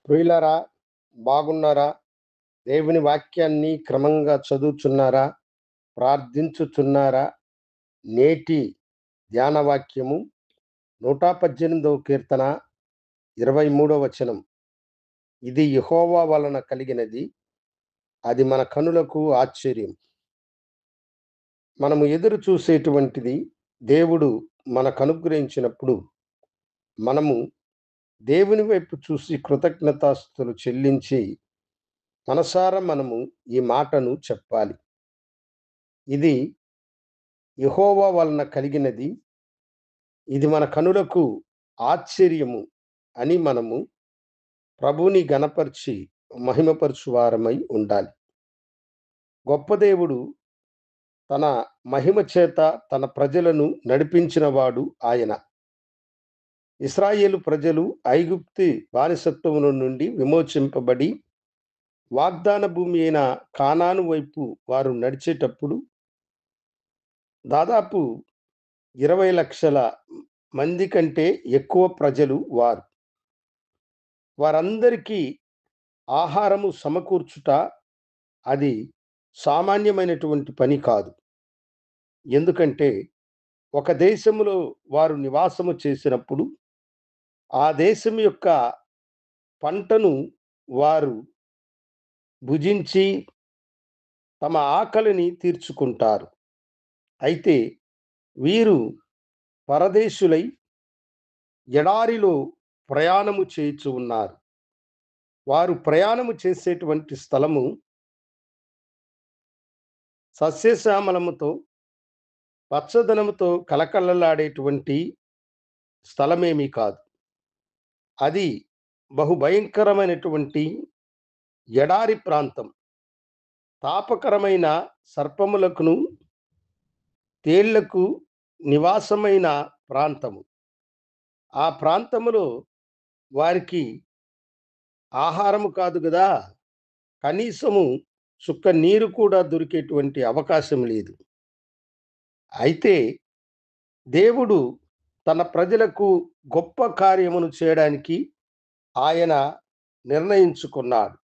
ప్రియులారా, బాగున్నారా? దేవుని వాక్యాన్ని క్రమంగా చదువుచున్నారా? ప్రార్థించుచున్నారా? నేటి ధ్యాన వాక్యము 118వ కీర్తన 23వ వచనం. ఇది యెహోవా వలన కలిగినది, అది మన కనులకు ఆశ్చర్యం. మనము ఎదురు చూసేటువంటిది దేవుడు మనకు అనుగ్రహించినప్పుడు, మనము దేవుని వైపు చూసి కృతజ్ఞతాస్తుతులు చెల్లించి, మనసారా మనము ఈ మాటను చెప్పాలి. ఇది యెహోవా వలన కలిగినది, ఇది మన కనులకు ఆశ్చర్యము అని మనము ప్రభువుని ఘనపరిచి మహిమపరచువారమై ఉండాలి. గొప్ప దేవుడు తన మహిమ చేత తన ప్రజలను నడిపించినవాడు ఆయన. ఇశ్రాయేలు ప్రజలు ఐగుప్తు బానిసత్వము నుండి విమోచింపబడి వాగ్దాన భూమి అయిన కానాను వైపు వారు నడిచేటప్పుడు దాదాపు 20 లక్షల మంది కంటే ఎక్కువ ప్రజలు వారు. వారందరికీ ఆహారము సమకూర్చుట అది సామాన్యమైనటువంటి పని కాదు. ఎందుకంటే ఒక దేశములో వారు నివాసము చేసినప్పుడు ఆ దేశం యొక్క పంటను వారు భుజించి తమ ఆకలిని తీర్చుకుంటారు. అయితే వీరు పరదేశులై ఎడారిలో ప్రయాణము చేయుచు ఉన్నారు. వారు ప్రయాణము చేసేటువంటి స్థలము సస్యశ్యామలముతో పచ్చదనముతో కలకలలాడేటువంటి స్థలమేమీ కాదు. అది బహుభయంకరమైనటువంటి ఎడారి ప్రాంతం. తాపకరమైన సర్పములకును తేళ్లకు నివాసమైన ప్రాంతము. ఆ ప్రాంతములో వారికి ఆహారము కాదు గదా! కనీసము చుక్క నీరు కూడా దొరికేటువంటి అవకాశం లేదు. అయితే దేవుడు తన ప్రజలకు గొప్ప కార్యమును చేయడానికి ఆయన నిర్ణయించుకున్నాడు.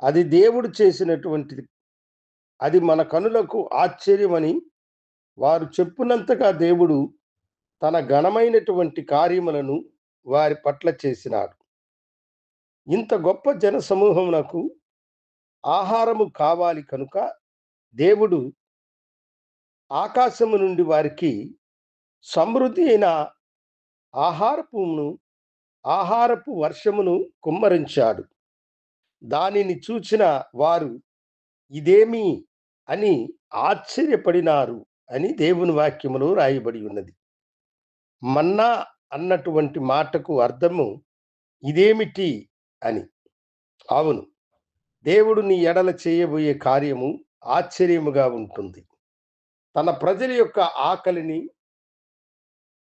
అది దేవుడు చేసినటువంటిది. అది మన కనులకు ఆశ్చర్యమని వారు చెప్పునంతగా దేవుడు తన ఘనమైనటువంటి కార్యములను వారి పట్ల చేసినాడు. ఇంత గొప్ప జన సమూహమునకు ఆహారము కావాలి కనుక దేవుడు ఆకాశము నుండి వారికి సమృద్ధి అయిన ఆహారపు వర్షమును కుమ్మరించాడు. దానిని చూచిన వారు ఇదేమి అని ఆశ్చర్యపడినారు అని దేవుని వాక్యములో రాయబడి ఉన్నది. మన్నా అన్నటువంటి మాటకు అర్థము ఇదేమిటి అని. అవును, దేవుడు నీ ఎడల చేయబోయే కార్యము ఆశ్చర్యముగా ఉంటుంది. తన ప్రజల యొక్క ఆకలిని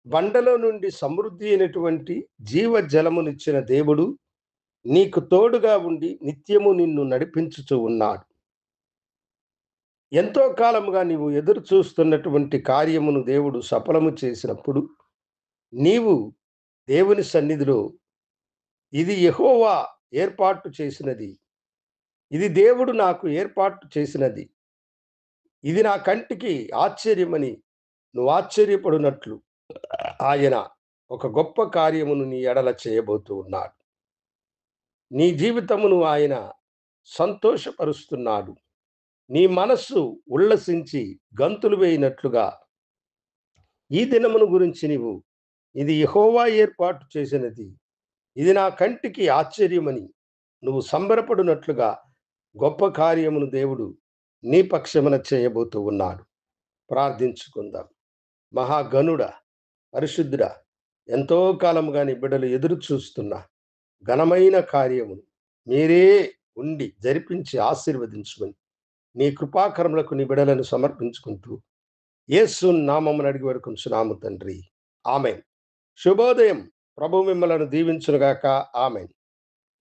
బండలో నుండి సమృద్ధి అయినటువంటి జీవజలమునిచ్చిన దేవుడు నీకు తోడుగా ఉండి నిత్యము నిన్ను నడిపించుచూ ఉన్నాడు. ఎంతో కాలముగా నీవు ఎదురు చూస్తున్నటువంటి కార్యమును దేవుడు సఫలము చేసినప్పుడు నీవు దేవుని సన్నిధిలో ఇది యెహోవా ఏర్పాటు చేసినది, ఇది దేవుడు నాకు ఏర్పాటు చేసినది, ఇది నా కంటికి ఆశ్చర్యమని నువ్వు ఆశ్చర్యపడినట్లు ఆయన ఒక గొప్ప కార్యమును నీ ఎడల చేయబోతూ ఉన్నాడు. నీ జీవితమును ఆయన సంతోషపరుస్తున్నాడు. నీ మనస్సు ఉల్లసించి గంతులు వేయినట్లుగా ఈ దినమును గురించి నీవు ఇది యెహోవా ఏర్పాటు చేసినది, ఇది నా కంటికి ఆశ్చర్యమని నువ్వు సంబరపడినట్లుగా గొప్ప కార్యమును దేవుడు నీ పక్షమున చేయబోతూ ఉన్నాడు. ప్రార్థించుకుందాం. మహాగణుడా, పరిశుద్ధుడా, ఎంతో కాలముగా నీ బిడ్డలు ఎదురు చూస్తున్న ఘనమైన కార్యమును మీరే ఉండి జరిపించి ఆశీర్వదించుమని నీ కృపాకరములకు నీ బిడ్డలను సమర్పించుకుంటూ యేసు నామమున అడిగి వేడుకొనుచున్నాము తండ్రి. ఆమేన్. శుభోదయం. ప్రభు మిమ్మలను దీవించునుగాక. ఆమేన్.